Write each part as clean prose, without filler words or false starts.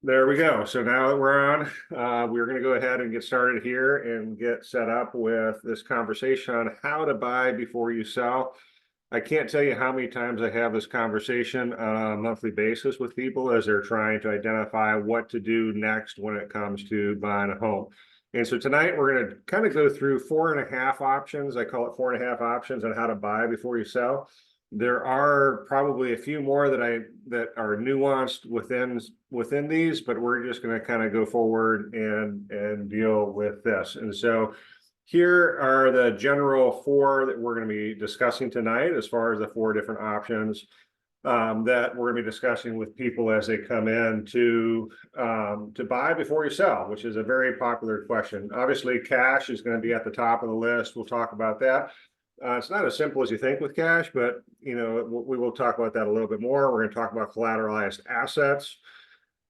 There we go. So now that we're on, we're going to go ahead and get started here and get set up with this conversation on how to buy before you sell. I can't tell you how many times I have this conversation on a monthly basis with people as they're trying to identify what to do next when it comes to buying a home. And so tonight we're going to kind of go through 4.5 options. I call it 4.5 options on how to buy before you sell. There are probably a few more that are nuanced within these, but we're just going to kind of go forward and deal with this. And so here are the general 4 that we're going to be discussing tonight, as far as the 4 different options that we're going to be discussing with people as they come in to buy before you sell, which is a very popular question. Obviously, cash is going to be at the top of the list. We'll talk about that. It's not as simple as you think with cash, but we will talk about that a little bit more. We're going to talk about collateralized assets.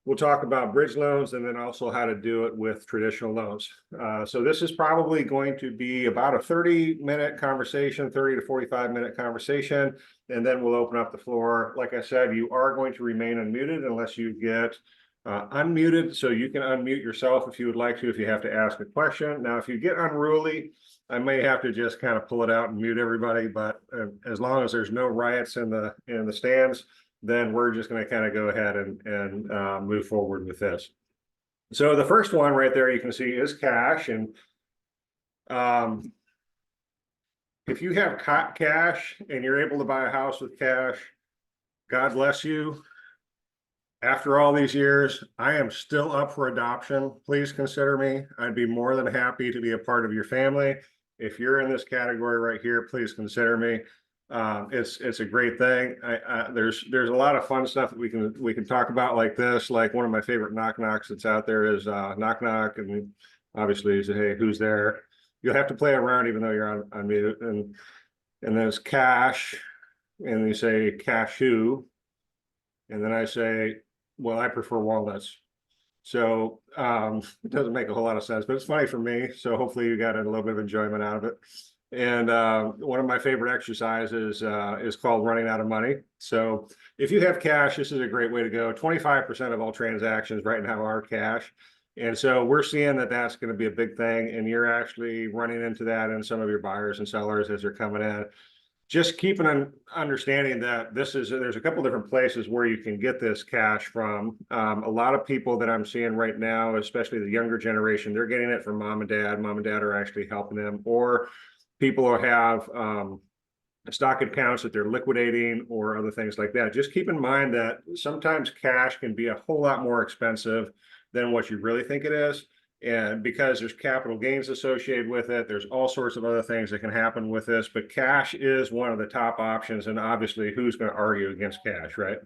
We'll talk about bridge loans, and then also how to do it with traditional loans. So this is probably going to be about a 30-minute conversation, 30 to 45-minute conversation, and then we'll open up the floor. Like I said, you are going to remain unmuted unless you get unmuted. So you can unmute yourself if you would like to, if you have to ask a question. Now, if you get unruly, I may have to just kind of pull it out and mute everybody, but as long as there's no riots in the stands, then we're just going to kind of go ahead and move forward with this. So the first one right there you can see is cash. And if you have cash and you're able to buy a house with cash, God bless you. After all these years, I am still up for adoption. Please consider me. I'd be more than happy to be a part of your family. If you're in this category right here, please consider me. It's a great thing. There's a lot of fun stuff that we can talk about like this. Like one of my favorite knock knocks that's out there is knock knock, and obviously you say, hey, who's there? You'll have to play around even though you're on mute. And there's cash, and you say cashew, and then I say, well, I prefer walnuts. So it doesn't make a whole lot of sense, but it's funny for me. So hopefully you got a little bit of enjoyment out of it. And one of my favorite exercises is called running out of money. So if you have cash, this is a great way to go. 25% of all transactions right now are cash. And so we're seeing that that's going to be a big thing. And you're actually running into that in some of your buyers and sellers as they're coming in. Just keep an understanding that there's a couple different places where you can get this cash from. A lot of people that I'm seeing right now, especially the younger generation, they're getting it from mom and dad. Mom and dad are actually helping them, or people who have stock accounts that they're liquidating or other things like that. Just keep in mind that sometimes cash can be a whole lot more expensive than what you really think it is. And because there's capital gains associated with it, there's all sorts of other things that can happen with this, but cash is one of the top options. And obviously, who's going to argue against cash, right?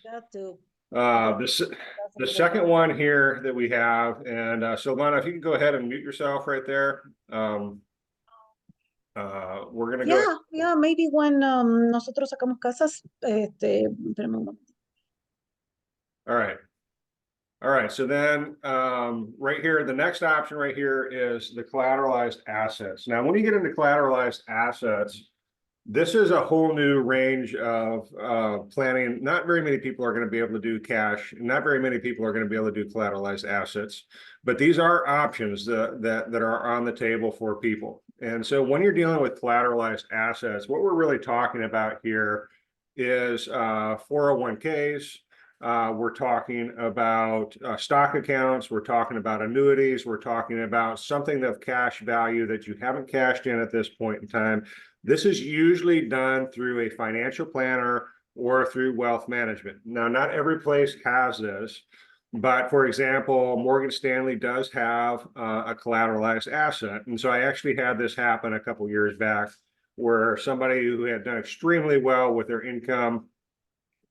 That too. The second one here that we have, and Silvana, if you can go ahead and mute yourself right there. We're going to go. Yeah, maybe when nosotros sacamos casas, espérame un momento. All right. So then right here, the next option right here is the collateralized assets. Now, when you get into collateralized assets, this is a whole new range of planning. Not very many people are going to be able to do cash. Not very many people are going to be able to do collateralized assets. But these are options that are on the table for people. And so when you're dealing with collateralized assets, what we're really talking about here is 401ks. We're talking about stock accounts. We're talking about annuities. We're talking about something of cash value that you haven't cashed in at this point in time. This is usually done through a financial planner or through wealth management. Now, not every place has this, but for example, Morgan Stanley does have a collateralized asset. And so I actually had this happen a couple years back where somebody who had done extremely well with their income,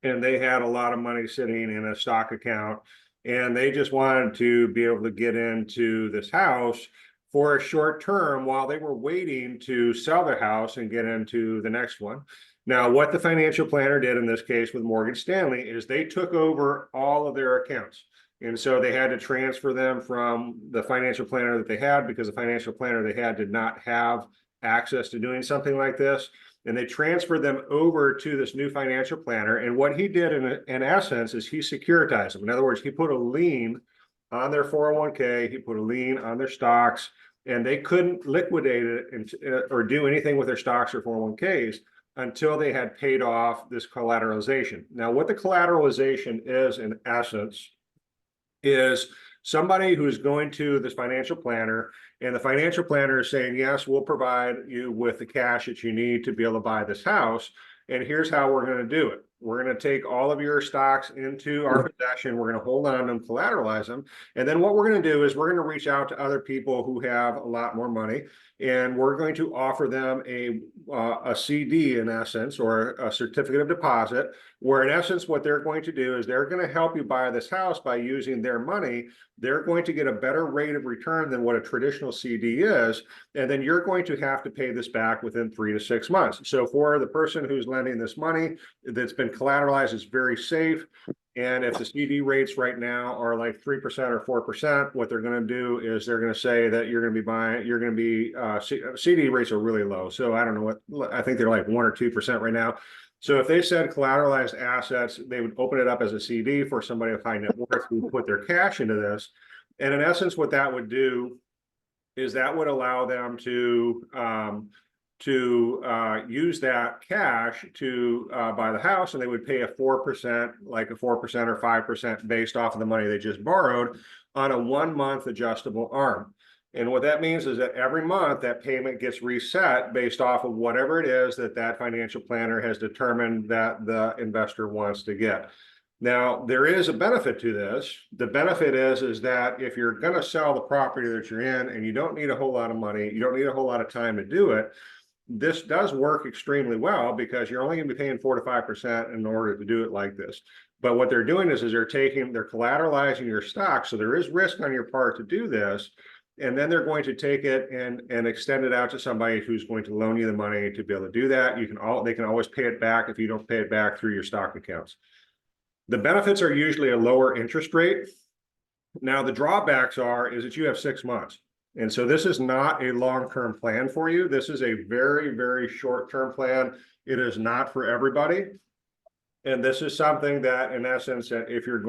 and they had a lot of money sitting in a stock account, and they just wanted to be able to get into this house for a short term while they were waiting to sell their house and get into the next one. Now, what the financial planner did in this case with Morgan Stanley is they took over all of their accounts. And so they had to transfer them from the financial planner that they had, because the financial planner they had did not have access to doing something like this. and they transferred them over to this new financial planner. And what he did in essence is he securitized them. In other words, he put a lien on their 401k, he put a lien on their stocks, and they couldn't liquidate it or do anything with their stocks or 401ks until they had paid off this collateralization. Now, what the collateralization is in essence is somebody who's going to this financial planner, and the financial planner is saying, yes, we'll provide you with the cash that you need to be able to buy this house. And here's how we're going to do it. We're going to take all of your stocks into our possession. We're going to hold on to them, collateralize them. And then what we're going to do is we're going to reach out to other people who have a lot more money, and we're going to offer them a CD in essence, or a certificate of deposit, where in essence what they're going to do is they're going to help you buy this house by using their money. They're going to get a better rate of return than what a traditional CD is, and then you're going to have to pay this back within 3 to 6 months. So for the person who's lending this money that's been collateralized, it's very safe. And if the CD rates right now are like 3% or 4%, what they're going to do is they're going to say that you're going to be buying, you're going to be, CD rates are really low. So I don't know what, I think they're like 1 or 2% right now. So if they said collateralized assets, they would open it up as a CD for somebody of high net worth who put their cash into this. And in essence, what that would do is that would allow them to use that cash to buy the house, and they would pay a 4%, like a 4% or 5% based off of the money they just borrowed on a 1-month adjustable arm. And what that means is that every month that payment gets reset based off of whatever it is that that financial planner has determined that the investor wants to get. Now, there is a benefit to this. The benefit is that if you're going to sell the property that you're in and you don't need a whole lot of money, you don't need a whole lot of time to do it, this does work extremely well because you're only going to be paying 4 to 5% in order to do it like this. But what they're doing is they're collateralizing your stock. So there is risk on your part to do this. And then they're going to take it and extend it out to somebody who's going to loan you the money to be able to do that. They can always pay it back if you don't pay it back through your stock accounts. The benefits are usually a lower interest rate. Now, the drawbacks is that you have 6 months. And so this is not a long-term plan for you. This is a very, very short-term plan. It is not for everybody. And this is something that, in essence, that if your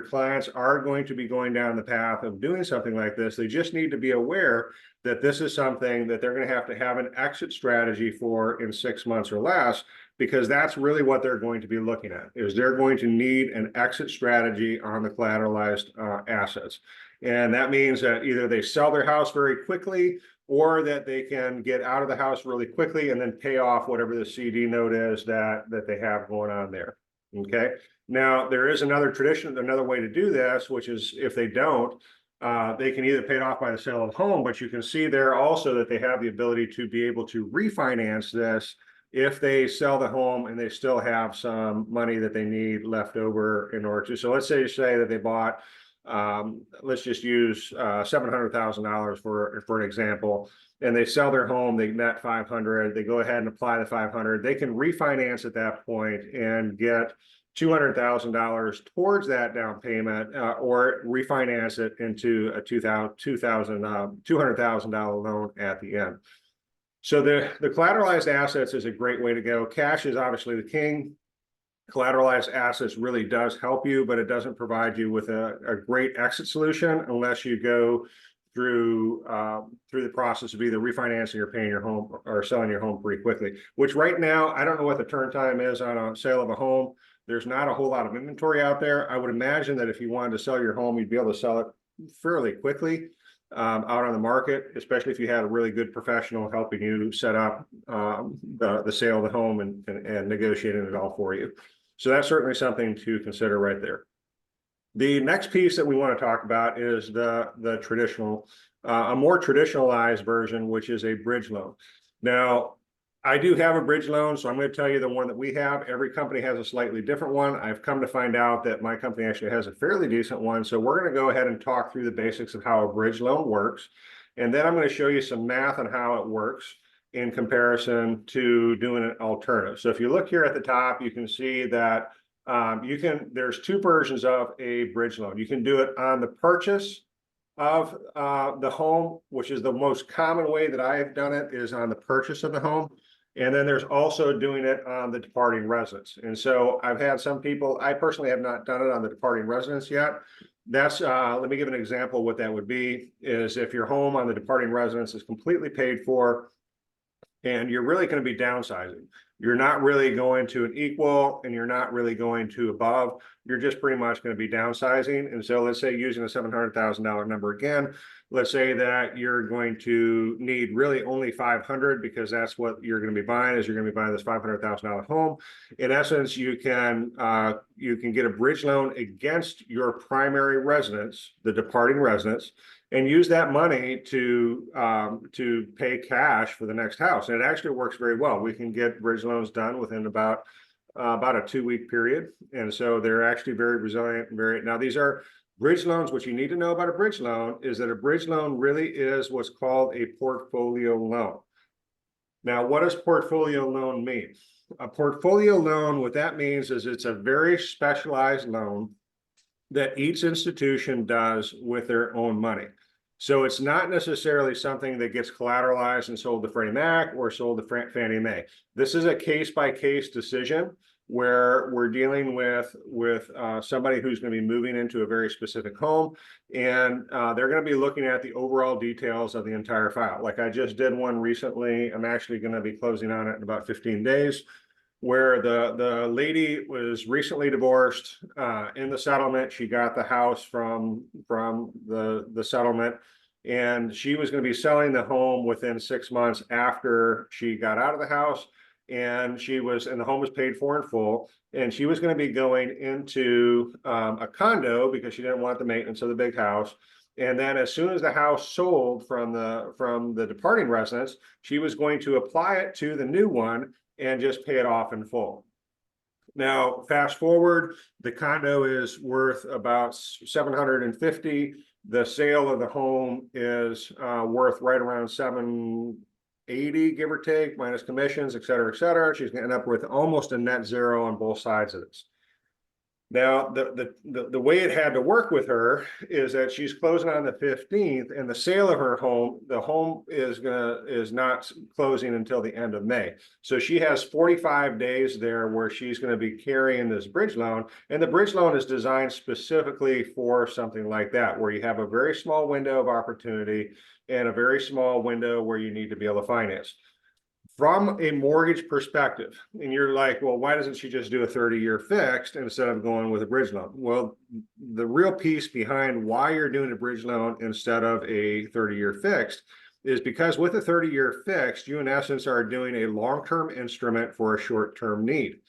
clients are going to be going down the path of doing something like this, they just need to be aware that this is something that they're going to have an exit strategy for in 6 months or less, because that's really what they're going to be looking at, is they're going to need an exit strategy on the collateralized assets. And that means that either they sell their house very quickly, or that they can get out of the house really quickly and then pay off whatever the CD note is that they have going on there. Okay. Now, there is another way to do this, which is if they don't, they can either pay it off by the sale of the home, but you can see there also that they have the ability to be able to refinance this if they sell the home and they still have some money that they need left over in order to. So let's say that they bought, let's just use $700,000 for an example, and they sell their home, they net 500, they go ahead and apply the 500, they can refinance at that point and get $200,000 towards that down payment, or refinance it into a $200,000 loan at the end. So the collateralized assets is a great way to go. Cash is obviously the king. Collateralized assets really does help you, but it doesn't provide you with a great exit solution unless you go through the process of either refinancing or paying your home or selling your home pretty quickly, which right now, I don't know what the turn time is on a sale of a home. There's not a whole lot of inventory out there. I would imagine that if you wanted to sell your home, you'd be able to sell it fairly quickly out on the market, especially if you had a really good professional helping you set up the sale of the home and negotiating it all for you. So that's certainly something to consider right there. The next piece that we want to talk about is the traditional, a more traditionalized version, which is a bridge loan. Now, I do have a bridge loan, so I'm going to tell you the one that we have. Every company has a slightly different one. I've come to find out that my company actually has a fairly decent one. So we're going to go ahead and talk through the basics of how a bridge loan works. And then I'm going to show you some math on how it works in comparison to doing an alternative. So if you look here at the top, you can see that there's 2 versions of a bridge loan. You can do it on the purchase of the home, which is the most common way that I have done it, is on the purchase of the home. And then there's also doing it on the departing residence. And so I've had some people, I personally have not done it on the departing residence yet. That's, let me give an example of what that would be, is if your home on the departing residence is completely paid for, and you're really going to be downsizing. You're not really going to an equal, and you're not really going to above. You're just pretty much going to be downsizing. And so let's say, using a $700,000 number again, let's say that you're going to need really only 500, because that's what you're going to be buying, is you're going to be buying this $500,000 home. In essence, you can get a bridge loan against your primary residence, the departing residence, and use that money to pay cash for the next house. And it actually works very well. We can get bridge loans done within about a 2-week period. And so they're actually very resilient and very, now these are bridge loans. What you need to know about a bridge loan is that a bridge loan really is what's called a portfolio loan. Now, what does portfolio loan mean? A portfolio loan, what that means is it's a very specialized loan that each institution does with their own money. So it's not necessarily something that gets collateralized and sold to Freddie Mac or sold to Fannie Mae. This is a case-by-case decision where we're dealing with somebody who's going to be moving into a very specific home, and they're going to be looking at the overall details of the entire file. Like I just did one recently. I'm actually going to be closing on it in about 15 days. Where the lady was recently divorced. In the settlement, she got the house from the settlement, and she was going to be selling the home within 6 months after she got out of the house, and the home was paid for in full, and she was going to be going into a condo because she didn't want the maintenance of the big house. And then as soon as the house sold from the departing residence, she was going to apply it to the new one and just pay it off in full. Now, fast forward, the condo is worth about $750. The sale of the home is worth right around $780, give or take, minus commissions, et cetera, et cetera. She's going to end up with almost a net zero on both sides of this. Now, the way it had to work with her is that she's closing on the 15th, and the sale of her home, the home is not closing until the end of May. So she has 45 days there where she's going to be carrying this bridge loan, and the bridge loan is designed specifically for something like that, where you have a very small window of opportunity and a very small window where you need to be able to finance. From a mortgage perspective, and you're like, well, why doesn't she just do a 30-year fixed instead of going with a bridge loan? Well, the real piece behind why you're doing a bridge loan instead of a 30-year fixed is because with a 30-year fixed, you in essence are doing a long-term instrument for a short-term need.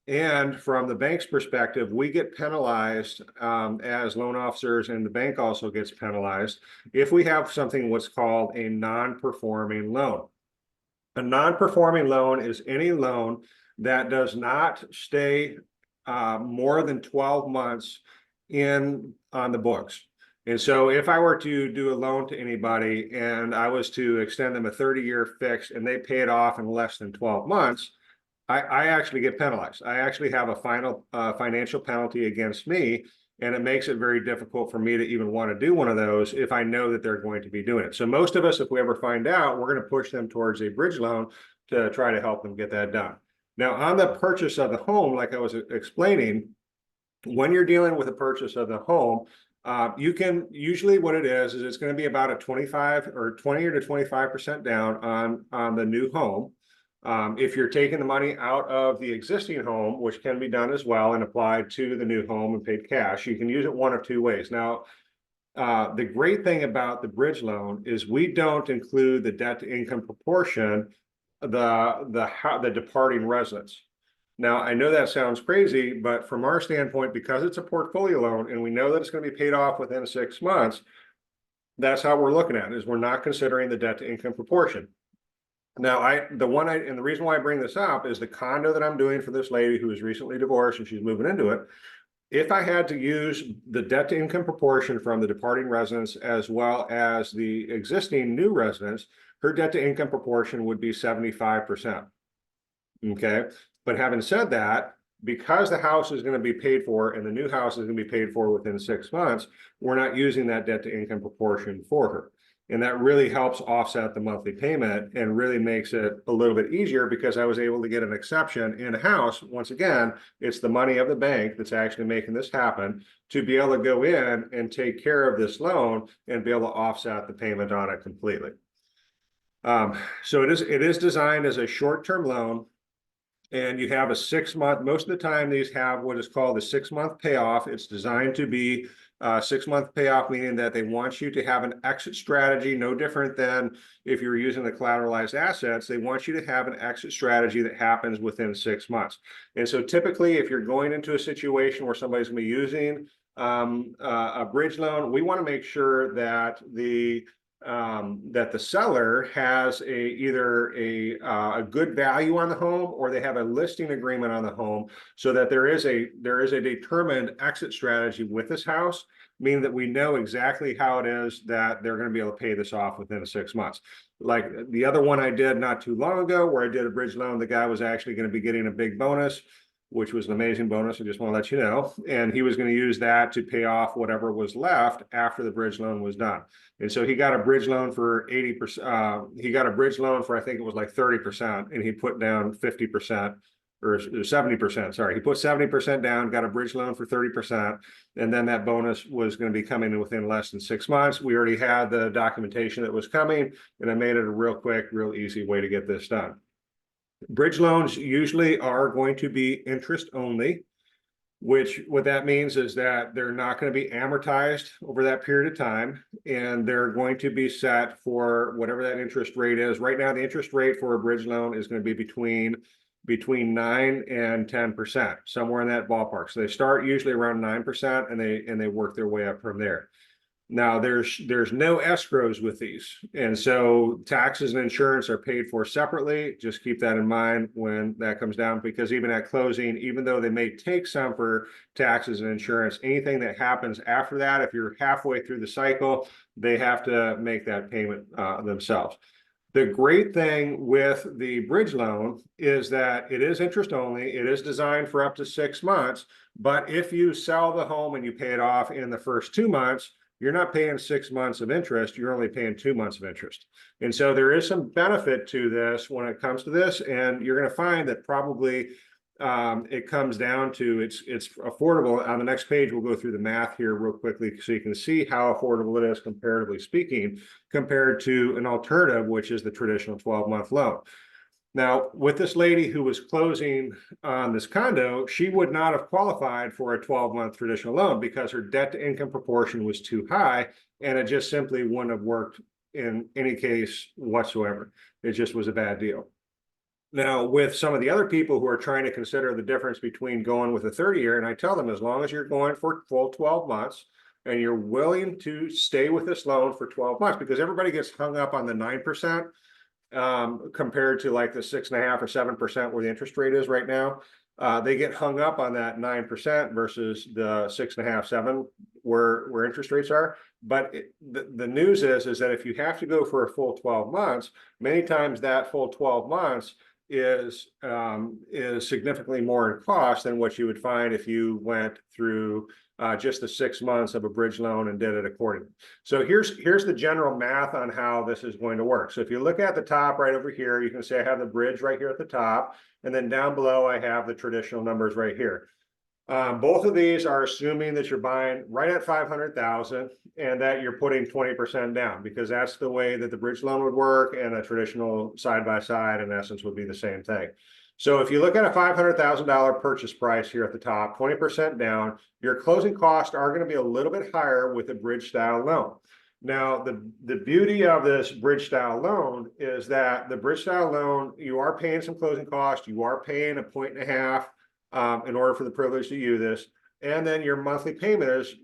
And from the bank's perspective, we get penalized as loan officers, and the bank also gets penalized if we have something what's called a non-performing loan. A non-performing loan is any loan that does not stay more than 12 months on the books. And so if I were to do a loan to anybody and I was to extend them a 30-year fix and they pay it off in less than 12 months, I actually get penalized. I actually have a final financial penalty against me, and it makes it very difficult for me to even want to do one of those if I know that they're going to be doing it. So most of us, if we ever find out, we're going to push them towards a bridge loan to try to help them get that done. Now, on the purchase of the home, like I was explaining, when you're dealing with a purchase of the home, you can usually what it is it's going to be about a 25 or 20 or to 25% down on the new home. If you're taking the money out of the existing home, which can be done as well and applied to the new home and paid cash, you can use it one of two ways. Now, the great thing about the bridge loan is we don't include the debt to income proportion, the departing residence. Now, I know that sounds crazy, but from our standpoint, because it's a portfolio loan and we know that it's going to be paid off within 6 months, that's how we're looking at it, is we're not considering the debt to income proportion. Now, and the reason why I bring this up is the condo that I'm doing for this lady who is recently divorced and she's moving into it. If I had to use the debt to income proportion from the departing residence as well as the existing new residence, her debt to income proportion would be 75%. Okay. But having said that, because the house is going to be paid for and the new house is going to be paid for within 6 months, we're not using that debt to income proportion for her. And that really helps offset the monthly payment and really makes it a little bit easier because I was able to get an exception in-house. Once again, it's the money of the bank that's actually making this happen to be able to go in and take care of this loan and be able to offset the payment on it completely. So it is designed as a short-term loan. And you have a 6-month, most of the time these have what is called a 6-month payoff. It's designed to be a 6-month payoff, meaning that they want you to have an exit strategy, no different than if you're using the collateralized assets. They want you to have an exit strategy that happens within 6 months. And so typically, if you're going into a situation where somebody's gonna be using a bridge loan, we want to make sure that the seller has either a good value on the home, or they have a listing agreement on the home, so that there is a determined exit strategy with this house, meaning that we know exactly how it is that they're going to be able to pay this off within 6 months. Like the other one I did not too long ago, where I did a bridge loan, the guy was actually going to be getting a big bonus, which was an amazing bonus. I just want to let you know. And he was going to use that to pay off whatever was left after the bridge loan was done. And so he got a bridge loan for 80%. He got a bridge loan for, I think it was like 30%, and he put down 50% or 70%. Sorry, he put 70% down, got a bridge loan for 30%. And then that bonus was going to be coming within less than 6 months. We already had the documentation that was coming, and I made it a real quick, real easy way to get this done. Bridge loans usually are going to be interest only, which what that means is that they're not going to be amortized over that period of time, and they're going to be set for whatever that interest rate is. Right now, the interest rate for a bridge loan is going to be between 9 and 10%, somewhere in that ballpark. So they start usually around 9%, and they work their way up from there. Now, there's no escrows with these, and so taxes and insurance are paid for separately. Just keep that in mind when that comes down, because even at closing, even though they may take some for taxes and insurance, anything that happens after that, if you're halfway through the cycle, they have to make that payment themselves. The great thing with the bridge loan is that it is interest only. It is designed for up to 6 months, but if you sell the home and you pay it off in the first 2 months, you're not paying 6 months of interest, you're only paying 2 months of interest. And so there is some benefit to this when it comes to this, and you're going to find that probably it comes down to it's affordable. On the next page, we'll go through the math here real quickly so you can see how affordable it is, comparatively speaking, compared to an alternative, which is the traditional 12-month loan. Now, with this lady who was closing on this condo, she would not have qualified for a 12-month traditional loan because her debt to income proportion was too high, and it just simply wouldn't have worked in any case whatsoever. It just was a bad deal. Now, with some of the other people who are trying to consider the difference between going with a 30-year, and I tell them, as long as you're going for full 12 months and you're willing to stay with this loan for 12 months, because everybody gets hung up on the 9%. Compared to like the 6.5 or 7% where the interest rate is right now. They get hung up on that 9% versus the 6.5, 7 where interest rates are. But the news is that if you have to go for a full 12 months, many times that full 12 months is significantly more in cost than what you would find if you went through just the 6 months of a bridge loan and did it accordingly. So here's the general math on how this is going to work. So if you look at the top right over here, you can see I have the bridge right here at the top, and then down below I have the traditional numbers right here. Both of these are assuming that you're buying right at 500,000 and that you're putting 20% down, because that's the way that the bridge loan would work, and a traditional side-by-side in essence would be the same thing. So if you look at a $500,000 purchase price here at the top, 20% down, your closing costs are going to be a little bit higher with a bridge style loan. Now, the beauty of this bridge style loan is that the bridge style loan, you are paying some closing costs, you are paying 1.5 in order for the privilege to use this. And then your monthly payment is,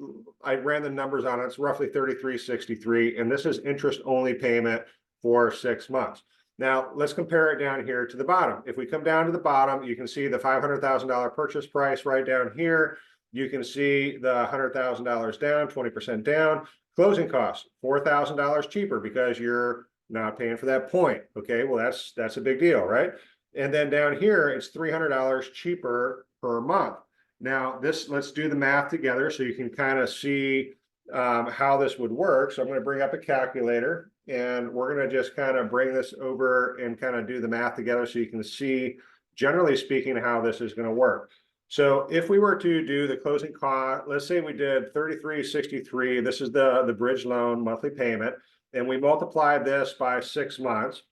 I ran the numbers on it, it's roughly $33.63, and this is interest only payment for 6 months. Now, let's compare it down here to the bottom. If we come down to the bottom, you can see the $500,000 purchase price right down here. You can see the $100,000 down, 20% down. Closing costs, $4,000 cheaper because you're not paying for that point. Okay, well, that's a big deal, right? And then down here, it's $300 cheaper per month. Now, let's do the math together so you can kind of see how this would work. So I'm going to bring up a calculator, and we're going to just kind of bring this over and kind of do the math together so you can see, generally speaking, how this is going to work. So if we were to do the closing cost, let's say we did 3363, this is the bridge loan monthly payment, and we multiply this by 6 months.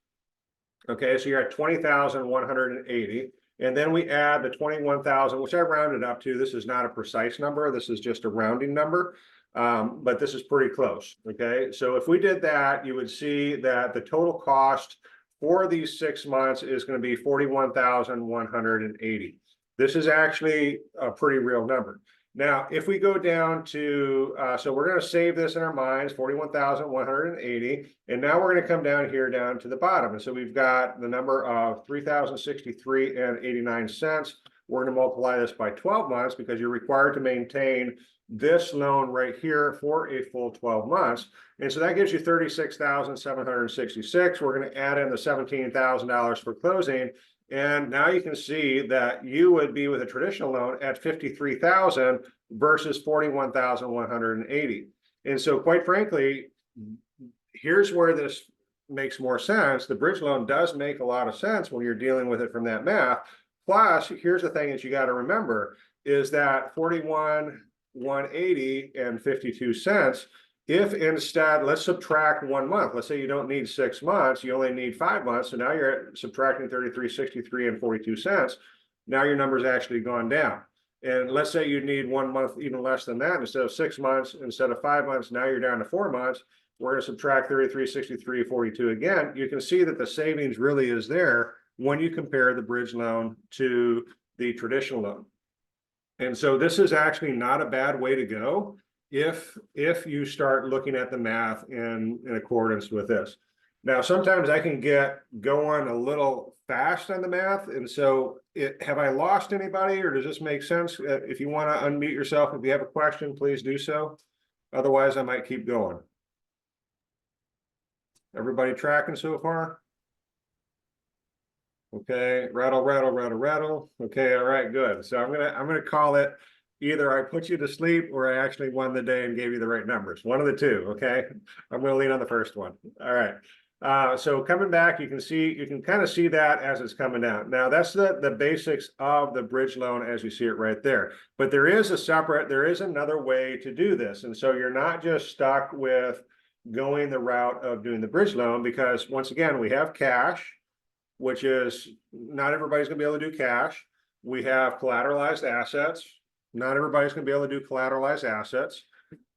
Okay, so you're at 20,180. And then we add the 21,000, which I rounded up to. This is not a precise number. This is just a rounding number. But this is pretty close. Okay, so if we did that, you would see that the total cost for these 6 months is going to be 41,180. This is actually a pretty real number. Now, if we go down to, so we're going to save this in our minds, 41,180. And now we're going to come down here down to the bottom. And so we've got the number of 3,063 and 89 cents. We're going to multiply this by 12 months because you're required to maintain this loan right here for a full 12 months. And so that gives you 36,766. We're going to add in the $17,000 for closing. And now you can see that you would be with a traditional loan at 53,000 versus 41,180. And so quite frankly, here's where this makes more sense. The bridge loan does make a lot of sense when you're dealing with it from that math. Plus, here's the thing that you got to remember is that 41,180 and 52 cents. If instead, let's subtract 1 month. Let's say you don't need 6 months, you only need 5 months. So now you're subtracting 33.63 and 42 cents. Now your number's actually gone down. And let's say you need 1 month, even less than that. Instead of 6 months, instead of 5 months, now you're down to 4 months. We're going to subtract 33.63, 42 again. You can see that the savings really is there when you compare the bridge loan to the traditional loan. And so this is actually not a bad way to go if you start looking at the math in accordance with this. Now, sometimes I can get going a little fast on the math. And so have I lost anybody, or does this make sense? If you want to unmute yourself, if you have a question, please do so. Otherwise, I might keep going. Everybody tracking so far? Okay, rattle, rattle, rattle, rattle. Okay, all right, good. So I'm gonna call it either I put you to sleep or I actually won the day and gave you the right numbers. One of the two, okay? I'm gonna lean on the first one. All right. So coming back, you can kind of see that as it's coming down. Now that's the basics of the bridge loan as you see it right there. But there is another way to do this. And so you're not just stuck with going the route of doing the bridge loan, because once again, we have cash, which is not everybody's gonna be able to do cash. We have collateralized assets. Not everybody's going to be able to do collateralized assets.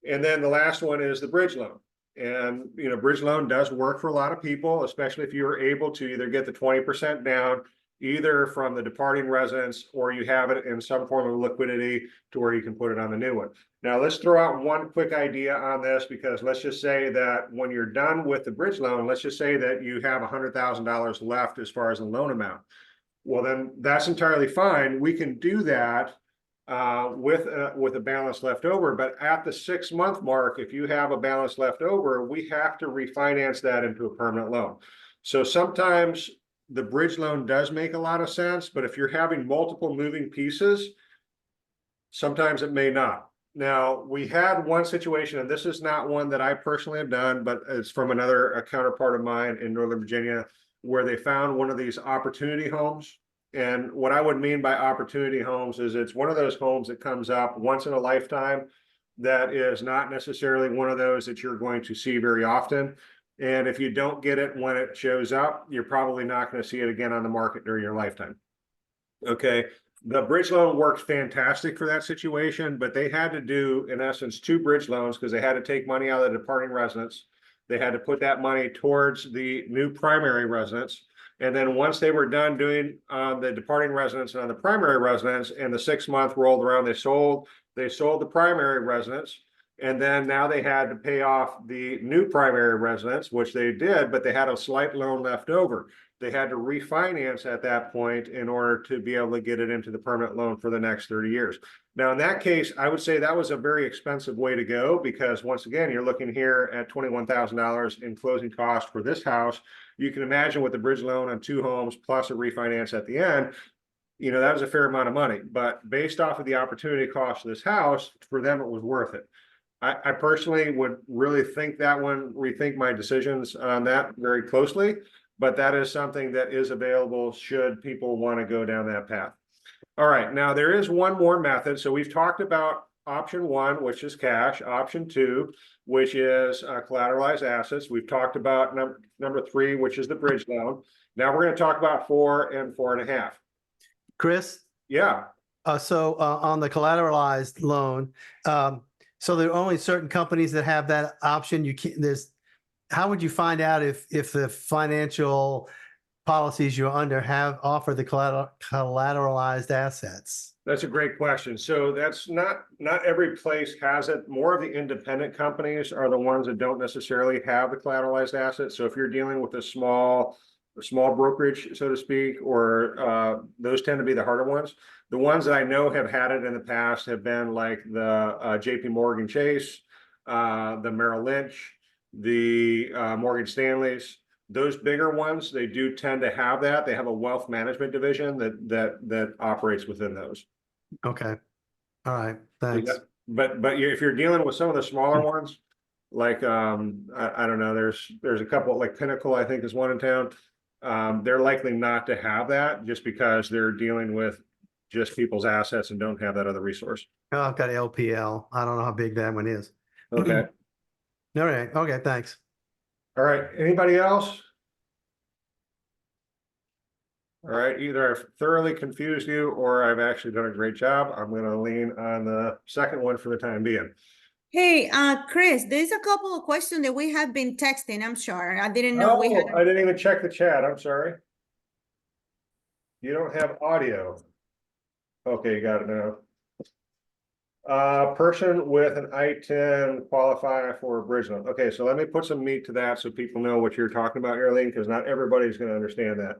And then the last one is the bridge loan. And, you know, bridge loan does work for a lot of people, especially if you're able to either get the 20% down, either from the departing residence, or you have it in some form of liquidity to where you can put it on the new one. Now, let's throw out one quick idea on this, because let's just say that when you're done with the bridge loan, let's just say that you have $100,000 left as far as the loan amount. Well, then that's entirely fine. We can do that with a balance left over. But at the 6 month mark, if you have a balance left over, we have to refinance that into a permanent loan. So sometimes the bridge loan does make a lot of sense, but if you're having multiple moving pieces, sometimes it may not. Now, we had one situation, and this is not one that I personally have done, but it's from a counterpart of mine in Northern Virginia, where they found one of these opportunity homes. And what I would mean by opportunity homes is it's one of those homes that comes up once in a lifetime, that is not necessarily one of those that you're going to see very often. And if you don't get it when it shows up, you're probably not going to see it again on the market during your lifetime. Okay, the bridge loan works fantastic for that situation, but they had to do, in essence, 2 bridge loans because they had to take money out of the departing residence. They had to put that money towards the new primary residence. And then once they were done doing the departing residence and on the primary residence, and the 6 month rolled around, they sold the primary residence. And then now they had to pay off the new primary residence, which they did, but they had a slight loan left over. They had to refinance at that point in order to be able to get it into the permanent loan for the next 30 years. Now, in that case, I would say that was a very expensive way to go, because once again, you're looking here at $21,000 in closing cost for this house. You can imagine with the bridge loan on 2 homes plus a refinance at the end, you know, that was a fair amount of money. But based off of the opportunity cost of this house, for them, it was worth it. I personally would really rethink my decisions on that very closely, but that is something that is available should people want to go down that path. All right, now there is one more method. So we've talked about option one, which is cash, option two, which is collateralized assets. We've talked about number three, which is the bridge loan. Now we're going to talk about 4 and 4.5. Chris, Yeah. so on the collateralized loan, so there are only certain companies that have that option. You can't, how would you find out if the financial policies you're under offer the collateralized assets? That's a great question. So that's not every place has it. More of the independent companies are the ones that don't necessarily have the collateralized assets. So if you're dealing with a small brokerage, so to speak, or those tend to be the harder ones. The ones that I know have had it in the past have been like the JP Morgan Chase, the Merrill Lynch, the Morgan Stanleys. Those bigger ones, they do tend to have that. They have a wealth management division that operates within those. Okay. All right. Thanks. Yeah. But if you're dealing with some of the smaller ones, like I don't know, there's a couple like Pinnacle, I think is one in town. They're likely not to have that just because they're dealing with just people's assets and don't have that other resource. Oh, I've got LPL. I don't know how big that one is. Okay. All right. Okay. Thanks. All right. Anybody else? All right. Either I've thoroughly confused you or I've actually done a great job. I'm going to lean on the second one for the time being. Hey, Chris, there's a couple of questions that we have been texting. I'm sure. I didn't know we had. I didn't even check the chat. I'm sorry. You don't have audio. Okay, you got it now. Person with an I-10 qualify for a bridge loan. Okay, so let me put some meat to that so people know what you're talking about, Arlene, because not everybody's going to understand that.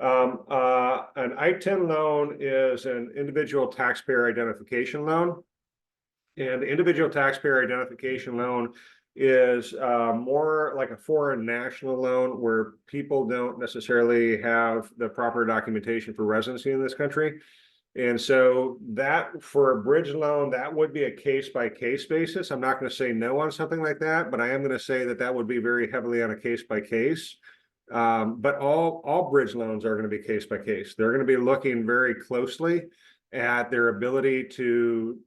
An I-10 loan is an individual taxpayer identification loan. And the individual taxpayer identification loan is more like a foreign national loan where people don't necessarily have the proper documentation for residency in this country. And so that for a bridge loan, that would be a case-by-case basis. I'm not going to say no on something like that, but I am going to say that would be very heavily on a case-by-case. But all bridge loans are going to be case-by-case. They're going to be looking very closely at their ability to,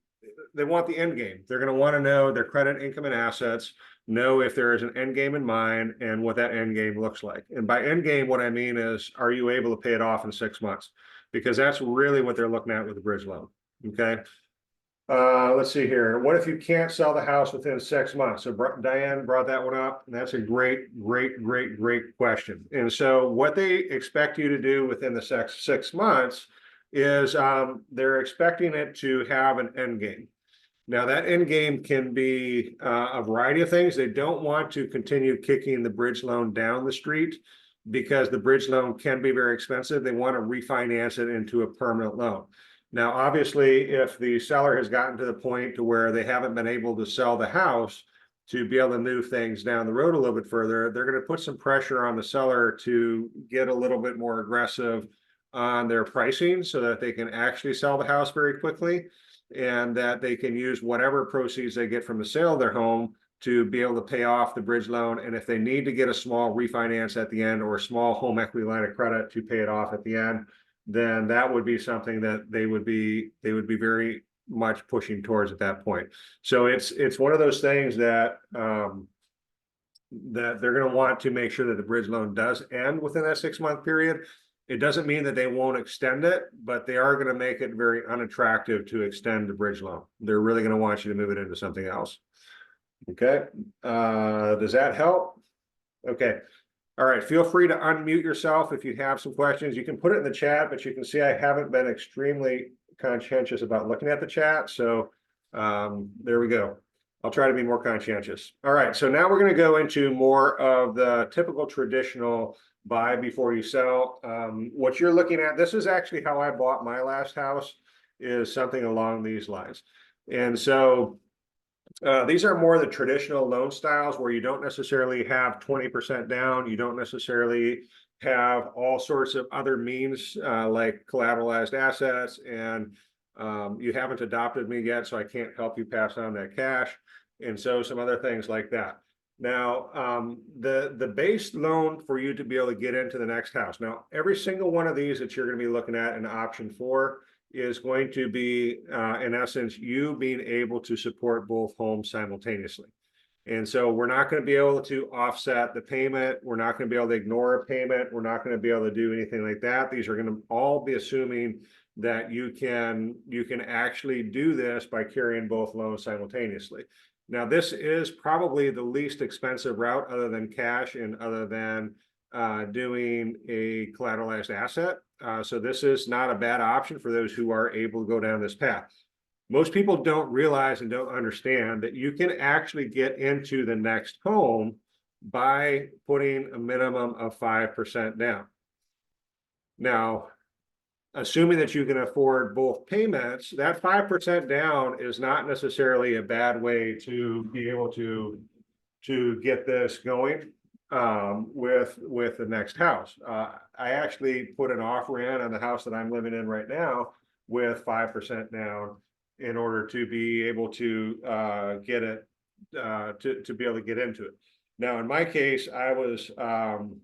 they want the end game. They're going to want to know their credit, income, and assets, know if there is an end game in mind and what that end game looks like. And by end game, what I mean is, are you able to pay it off in 6 months? Because that's really what they're looking at with the bridge loan. Okay. Let's see here. What if you can't sell the house within 6 months? So Diane brought that one up. And that's a great question. And so what they expect you to do within the 6 months is they're expecting it to have an end game. Now that end game can be a variety of things. They don't want to continue kicking the bridge loan down the street because the bridge loan can be very expensive. They want to refinance it into a permanent loan. Now, obviously, if the seller has gotten to the point to where they haven't been able to sell the house to be able to move things down the road a little bit further, they're going to put some pressure on the seller to get a little bit more aggressive on their pricing so that they can actually sell the house very quickly and that they can use whatever proceeds they get from the sale of their home to be able to pay off the bridge loan. And if they need to get a small refinance at the end or a small home equity line of credit to pay it off at the end, then that would be something that they would be very much pushing towards at that point. So it's one of those things that that they're going to want to make sure that the bridge loan does end within that 6 month period. It doesn't mean that they won't extend it, but they are going to make it very unattractive to extend the bridge loan. They're really going to want you to move it into something else. Okay. Does that help? Okay. All right. Feel free to unmute yourself if you have some questions. You can put it in the chat, but you can see I haven't been extremely conscientious about looking at the chat. So there we go. I'll try to be more conscientious. All right. So now we're going to go into more of the typical traditional buy before you sell. What you're looking at, this is actually how I bought my last house, is something along these lines. And so these are more the traditional loan styles where you don't necessarily have 20% down. You don't necessarily have all sorts of other means like collateralized assets, and you haven't adopted me yet, so I can't help you pass on that cash. And so some other things like that. Now, the base loan for you to be able to get into the next house. Now, every single one of these that you're going to be looking at in option 4 is going to be, in essence, you being able to support both homes simultaneously. And so we're not going to be able to offset the payment. We're not going to be able to ignore a payment. We're not going to be able to do anything like that. These are going to all be assuming that you can actually do this by carrying both loans simultaneously. Now, this is probably the least expensive route other than cash and other than doing a collateralized asset. So this is not a bad option for those who are able to go down this path. Most people don't realize and don't understand that you can actually get into the next home by putting a minimum of 5% down. Now, assuming that you can afford both payments, that 5% down is not necessarily a bad way to be able to get this going with the next house. I actually put an offer in on the house that I'm living in right now with 5% down in order to be able to get it to be able to get into it. Now, in my case, I was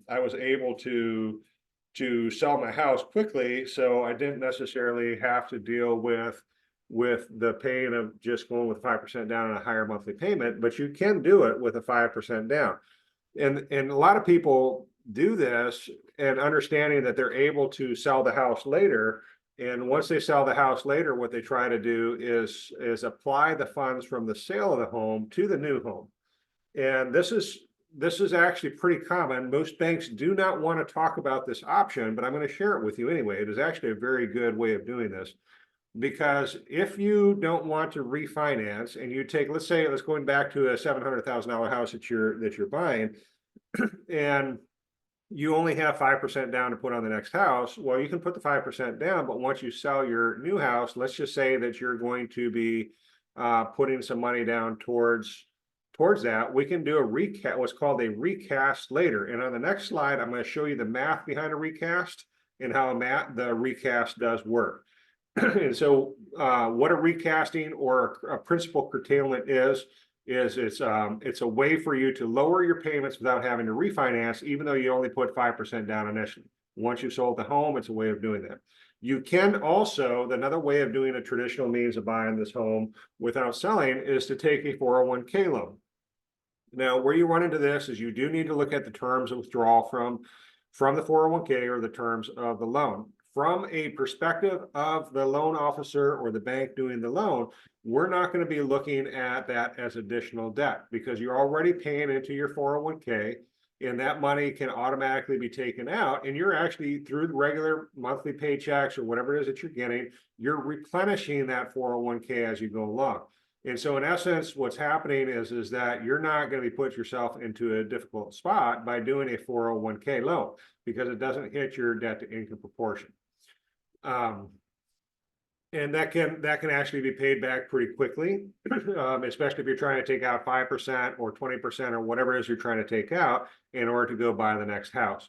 able to sell my house quickly, so I didn't necessarily have to deal with the pain of just going with 5% down and a higher monthly payment, but you can do it with a 5% down. And a lot of people do this and understanding that they're able to sell the house later. And once they sell the house later, what they try to do is apply the funds from the sale of the home to the new home. And this is actually pretty common. Most banks do not want to talk about this option, but I'm going to share it with you anyway. It is actually a very good way of doing this, because if you don't want to refinance and you take, let's going back to a $700,000 house that you're buying, and you only have 5% down to put on the next house. Well, you can put the 5% down, but once you sell your new house, let's just say that you're going to be putting some money down towards that. We can do a recast, what's called a recast later. And on the next slide, I'm going to show you the math behind a recast and how the recast does work. And so what a recasting or a principal curtailment is it's a way for you to lower your payments without having to refinance, even though you only put 5% down initially. Once you've sold the home, it's a way of doing that. You can also, another way of doing a traditional means of buying this home without selling is to take a 401k loan. Now, where you run into this is you do need to look at the terms of withdrawal from the 401k or the terms of the loan. From a perspective of the loan officer or the bank doing the loan, we're not going to be looking at that as additional debt because you're already paying into your 401k and that money can automatically be taken out. And you're actually, through the regular monthly paychecks or whatever it is that you're getting, you're replenishing that 401k as you go along. And so in essence, what's happening is that you're not going to be put yourself into a difficult spot by doing a 401k loan because it doesn't hit your debt to income proportion. And that can actually be paid back pretty quickly, especially if you're trying to take out 5% or 20% or whatever it is you're trying to take out in order to go buy the next house.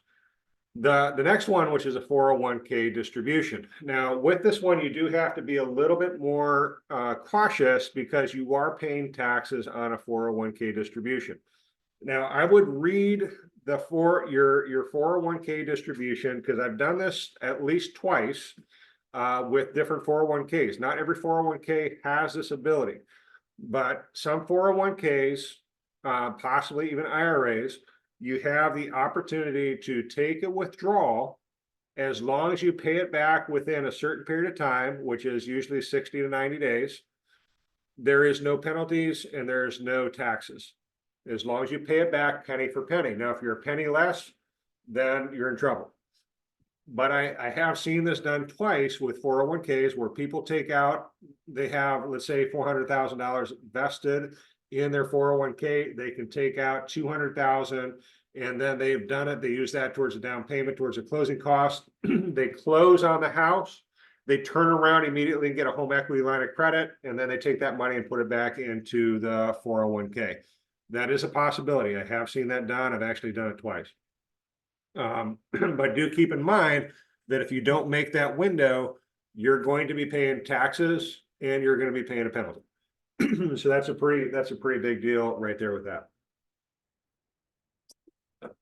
The next one, which is a 401k distribution. Now, with this one, you do have to be a little bit more cautious because you are paying taxes on a 401k distribution. Now, I would read your 401k distribution because I've done this at least twice with different 401ks. Not every 401k has this ability, but some 401ks, possibly even IRAs, you have the opportunity to take a withdrawal as long as you pay it back within a certain period of time, which is usually 60 to 90 days. There is no penalties and there's no taxes, as long as you pay it back penny for penny. Now, if you're a penny less, then you're in trouble. But I have seen this done twice with 401ks where people take out, they have, let's say, $400,000 vested in their 401k. They can take out $200,000 and then they've done it. They use that towards a down payment, towards a closing cost. They close on the house. They turn around immediately and get a home equity line of credit. And then they take that money and put it back into the 401k. That is a possibility. I have seen that done. I've actually done it twice. But do keep in mind that if you don't make that window, you're going to be paying taxes and you're going to be paying a penalty. So that's a pretty big deal right there with that.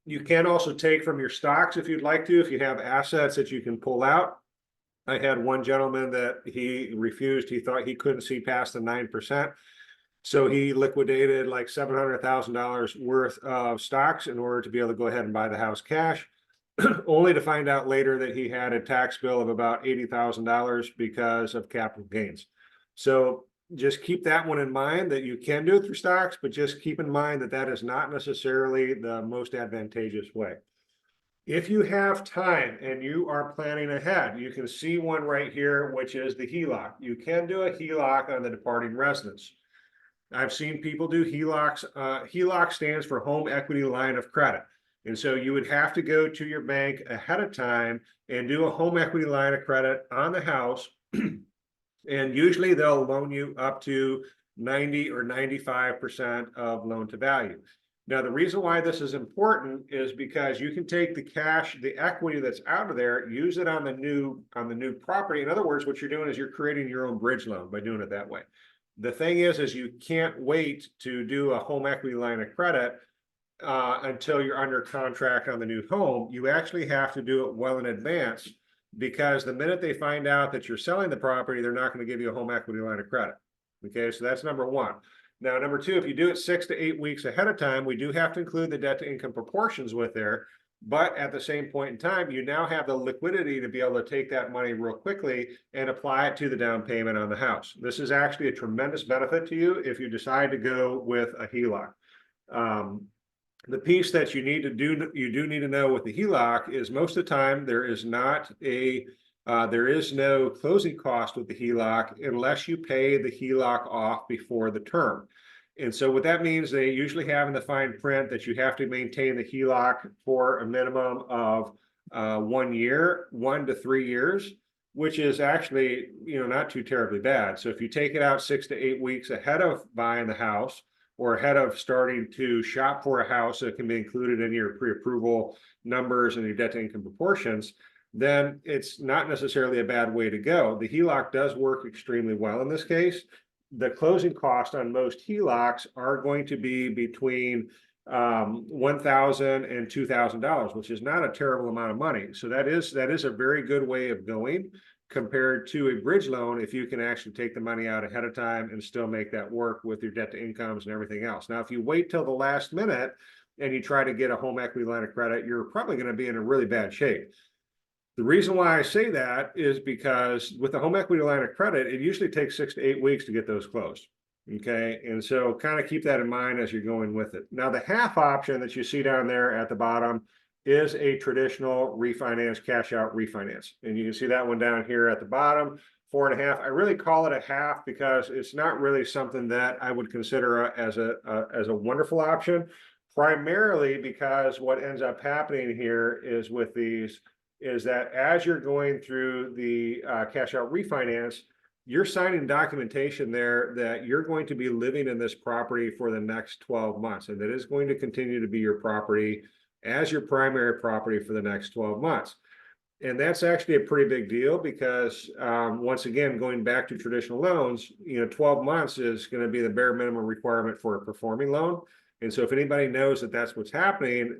You can also take from your stocks if you'd like to, if you have assets that you can pull out. I had one gentleman that he refused. He thought he couldn't see past the 9%. So he liquidated like $700,000 worth of stocks in order to be able to go ahead and buy the house cash, only to find out later that he had a tax bill of about $80,000 because of capital gains. So just keep that one in mind, that you can do it through stocks, but just keep in mind that that is not necessarily the most advantageous way. If you have time and you are planning ahead, you can see one right here, which is the HELOC. You can do a HELOC on the departing residence. I've seen people do HELOCs. HELOC stands for home equity line of credit. And so you would have to go to your bank ahead of time and do a home equity line of credit on the house. And usually they'll loan you up to 90 or 95% of loan to value. Now, the reason why this is important is because you can take the cash, the equity that's out of there, use it on the new property. In other words, what you're doing is you're creating your own bridge loan by doing it that way. The thing is you can't wait to do a home equity line of credit until you're under contract on the new home. You actually have to do it well in advance, because the minute they find out that you're selling the property, they're not going to give you a home equity line of credit. Okay, so that's number one. Now, number two, if you do it 6 to 8 weeks ahead of time, we do have to include the debt to income proportions with there. But at the same point in time, you now have the liquidity to be able to take that money real quickly and apply it to the down payment on the house. This is actually a tremendous benefit to you if you decide to go with a HELOC. The piece that you do need to know with the HELOC is most of the time there is no closing cost with the HELOC unless you pay the HELOC off before the term. And so what that means, they usually have in the fine print that you have to maintain the HELOC for a minimum of 1 year, 1 to 3 years, which is actually, not too terribly bad. So if you take it out 6 to 8 weeks ahead of buying the house, or ahead of starting to shop for a house that can be included in your pre-approval numbers and your debt to income proportions, then it's not necessarily a bad way to go. The HELOC does work extremely well in this case. The closing cost on most HELOCs are going to be between $1,000 and $2,000, which is not a terrible amount of money. So that is a very good way of going compared to a bridge loan, if you can actually take the money out ahead of time and still make that work with your debt to incomes and everything else. Now, if you wait till the last minute and you try to get a home equity line of credit, you're probably going to be in a really bad shape. The reason why I say that is because with the home equity line of credit, it usually takes 6 to 8 weeks to get those closed. Okay, and so kind of keep that in mind as you're going with it. Now, the half option that you see down there at the bottom is a traditional refinance, cash out refinance. And you can see that one down here at the bottom, 4.5. I really call it a half because it's not really something that I would consider as a wonderful option, primarily because what ends up happening here is with these is that as you're going through the cash out refinance, you're signing documentation there that you're going to be living in this property for the next 12 months, and that is going to continue to be your property as your primary property for the next 12 months. And that's actually a pretty big deal because once again, going back to traditional loans, 12 months is going to be the bare minimum requirement for a performing loan. And so if anybody knows that that's what's happening,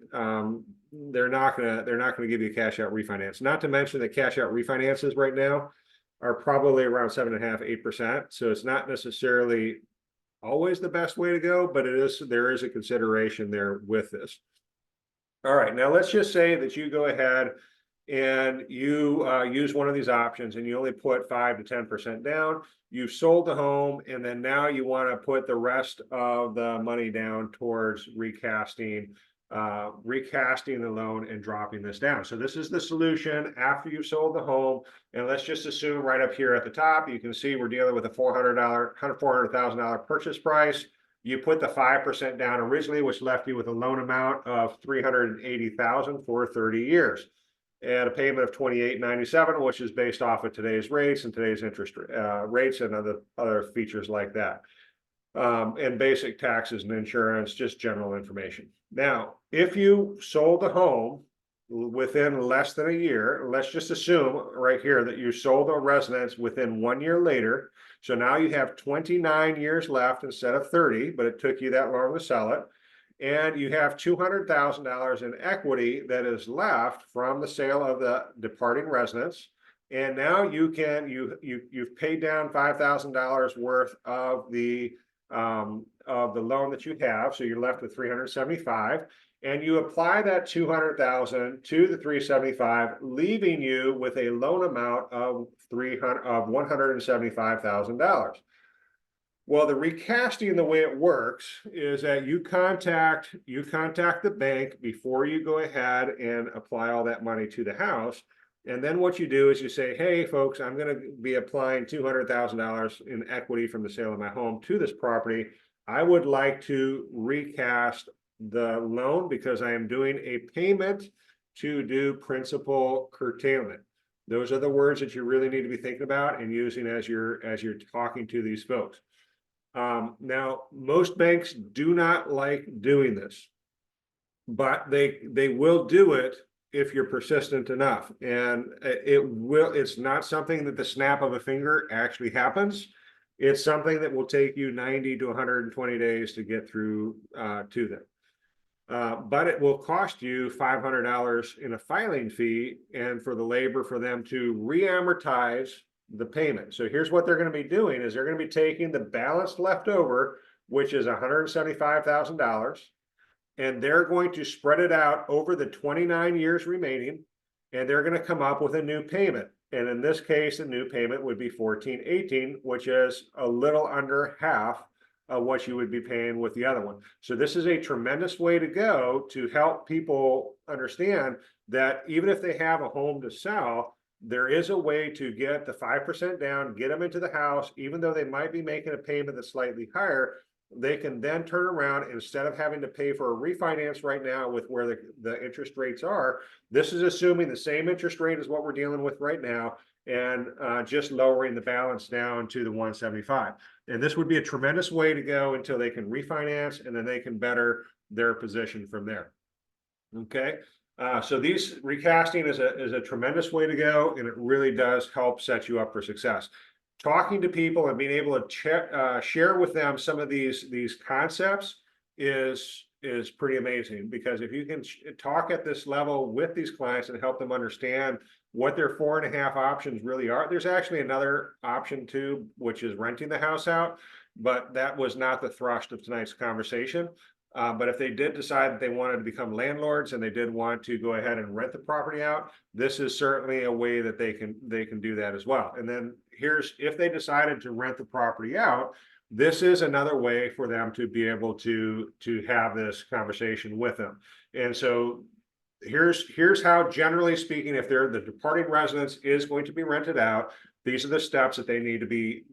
they're not going to give you a cash out refinance. Not to mention that cash out refinances right now are probably around 7.5%, 8%. So it's not necessarily always the best way to go, but there is a consideration there with this. All right, now let's just say that you go ahead and you use one of these options and you only put 5 to 10% down. You've sold the home, and then now you want to put the rest of the money down towards recasting the loan and dropping this down. So this is the solution after you've sold the home. And let's just assume right up here at the top, you can see we're dealing with a $400,000 purchase price. You put the 5% down originally, which left you with a loan amount of $380,000 for 30 years, and a payment of $28.97, which is based off of today's rates and today's interest rates and other features like that, and basic taxes and insurance, just general information. Now, if you sold the home within less than a year, let's just assume right here that you sold a residence within 1 year later. So now you have 29 years left instead of 30, but it took you that long to sell it. And you have $200,000 in equity that is left from the sale of the departing residence. And now you've paid down $5,000 worth of the loan that you have. So you're left with 375. And you apply that 200,000 to the 375, leaving you with a loan amount of $175,000. Well, the recasting, the way it works is that you contact the bank before you go ahead and apply all that money to the house. And then what you do is you say, hey, folks, I'm going to be applying $200,000 in equity from the sale of my home to this property. I would like to recast the loan because I am doing a payment to do principal curtailment. Those are the words that you really need to be thinking about and using as you're talking to these folks. Now, most banks do not like doing this, but they will do it if you're persistent enough. And it's not something that the snap of a finger actually happens. It's something that will take you 90 to 120 days to get through to them. But it will cost you $500 in a filing fee and for the labor for them to re-amortize the payment. So here's what they're going to be doing is they're going to be taking the balance left over, which is $175,000, and they're going to spread it out over the 29 years remaining, and they're going to come up with a new payment. And in this case, the new payment would be $1,418, which is a little under half of what you would be paying with the other one. So this is a tremendous way to go to help people understand that even if they have a home to sell, there is a way to get the 5% down, get them into the house, even though they might be making a payment that's slightly higher. They can then turn around instead of having to pay for a refinance right now with where the interest rates are. This is assuming the same interest rate as what we're dealing with right now and just lowering the balance down to the 175. And this would be a tremendous way to go until they can refinance and then they can better their position from there. Okay. So these recasting is a tremendous way to go, and it really does help set you up for success. Talking to people and being able to share with them some of these concepts is pretty amazing, because if you can talk at this level with these clients and help them understand what their 4.5 options really are. There's actually another option too, which is renting the house out, but that was not the thrust of tonight's conversation. But if they did decide that they wanted to become landlords and they did want to go ahead and rent the property out, this is certainly a way that they can do that as well. And then if they decided to rent the property out, this is another way for them to be able to have this conversation with them. And so here's how, generally speaking, if the departing residence is going to be rented out, these are the steps that they need to be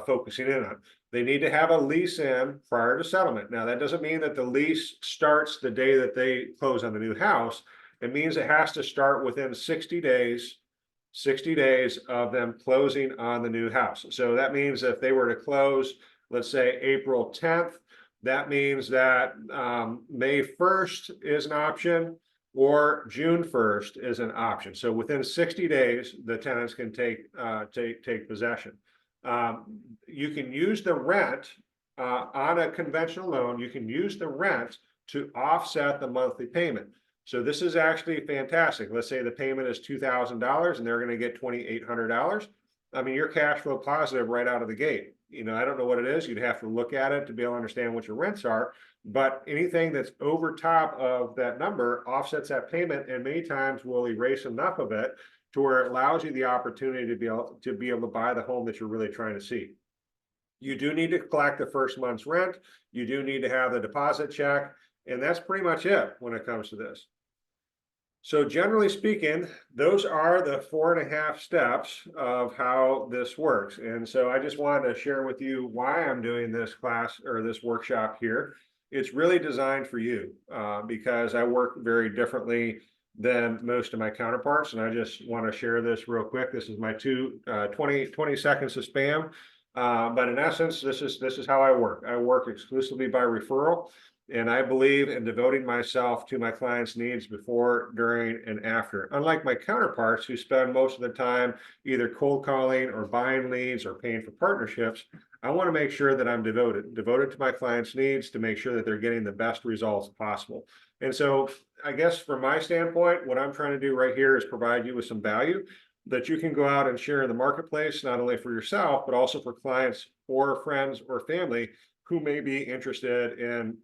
focusing in on. They need to have a lease in prior to settlement. Now, that doesn't mean that the lease starts the day that they close on the new house. It means it has to start within 60 days of them closing on the new house. So that means if they were to close, let's say April 10th, that means that May 1st is an option, or June 1st is an option. So within 60 days, the tenants can take possession. You can use the rent on a conventional loan. You can use the rent to offset the monthly payment. So this is actually fantastic. Let's say the payment is $2,000 and they're going to get $2,800. I mean, you're cash flow positive right out of the gate. You know, I don't know what it is. You'd have to look at it to be able to understand what your rents are. But anything that's over top of that number offsets that payment, and many times will erase enough of it to where it allows you the opportunity to be able to buy the home that you're really trying to see. You do need to collect the first month's rent. You do need to have the deposit check, and that's pretty much it when it comes to this. So generally speaking, those are the 4.5 steps of how this works. And so I just wanted to share with you why I'm doing this class or this workshop here. It's really designed for you because I work very differently than most of my counterparts. And I just want to share this real quick. This is my 20 seconds of spam. But in essence, this is how I work. I work exclusively by referral. And I believe in devoting myself to my clients' needs before, during, and after. Unlike my counterparts who spend most of the time either cold calling or buying leads or paying for partnerships, I want to make sure that I'm devoted to my clients' needs to make sure that they're getting the best results possible. And so I guess from my standpoint, what I'm trying to do right here is provide you with some value that you can go out and share in the marketplace, not only for yourself, but also for clients or friends or family who may be interested in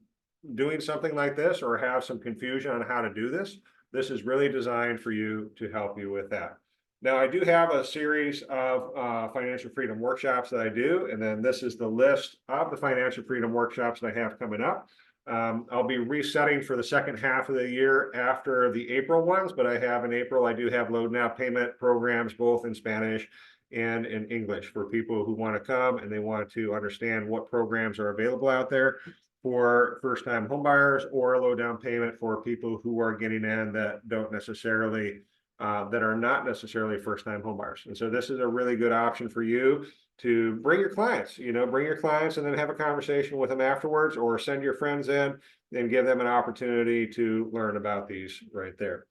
doing something like this or have some confusion on how to do this. This is really designed for you to help you with that. Now, I do have a series of financial freedom workshops that I do, and then this is the list of the financial freedom workshops that I have coming up. I'll be resetting for the second half of the year after the April ones, but I have in April, I do have load now payment programs, both in Spanish and in English for people who want to come and they want to understand what programs are available out there for first-time homebuyers, or a low down payment for people who are getting in that don't necessarily, that are not necessarily first-time homebuyers. And so this is a really good option for you to bring your clients, bring your clients and then have a conversation with them afterwards, or send your friends in and give them an opportunity to learn about these right there.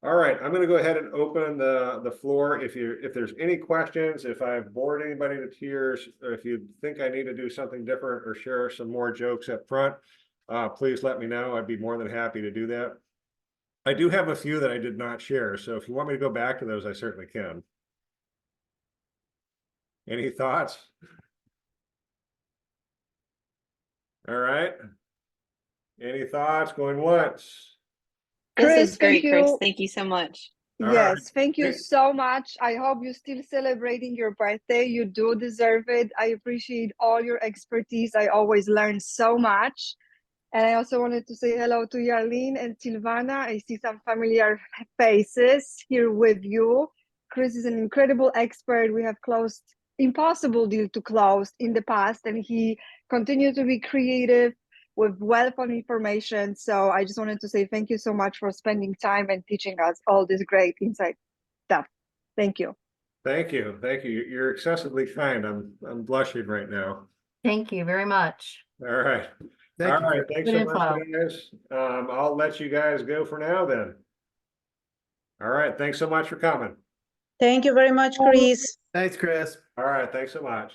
All right, I'm going to go ahead and open the floor. If there's any questions, if I've bored anybody to tears, or if you think I need to do something different or share some more jokes up front, please let me know. I'd be more than happy to do that. I do have a few that I did not share, so if you want me to go back to those, I certainly can. Any thoughts? All right. Any thoughts? Going once? This Chris, is great, thank Chris. you. Thank you so much. All Yes, right. thank you Hey. so much. I hope you're still celebrating your birthday. You do deserve it. I appreciate all your expertise. I always learn so much. And I also wanted to say hello to Yarlene and Silvana. I see some familiar faces here with you. Chris is an incredible expert. We have closed impossible deal to close in the past, and he continued to be creative with wealth of information. So I just wanted to say thank you so much for spending time and teaching us all this great insight stuff. Thank you. Thank you. Thank you. You're excessively kind. I'm blushing right now. Thank you very much. All right. Thank All you. right. Chris. Thanks Good so much, info. guys. I'll let you guys go for now then. All right. Thanks so much for coming. Thank you very much, Chris. Thanks, Chris. All right. Thanks so much.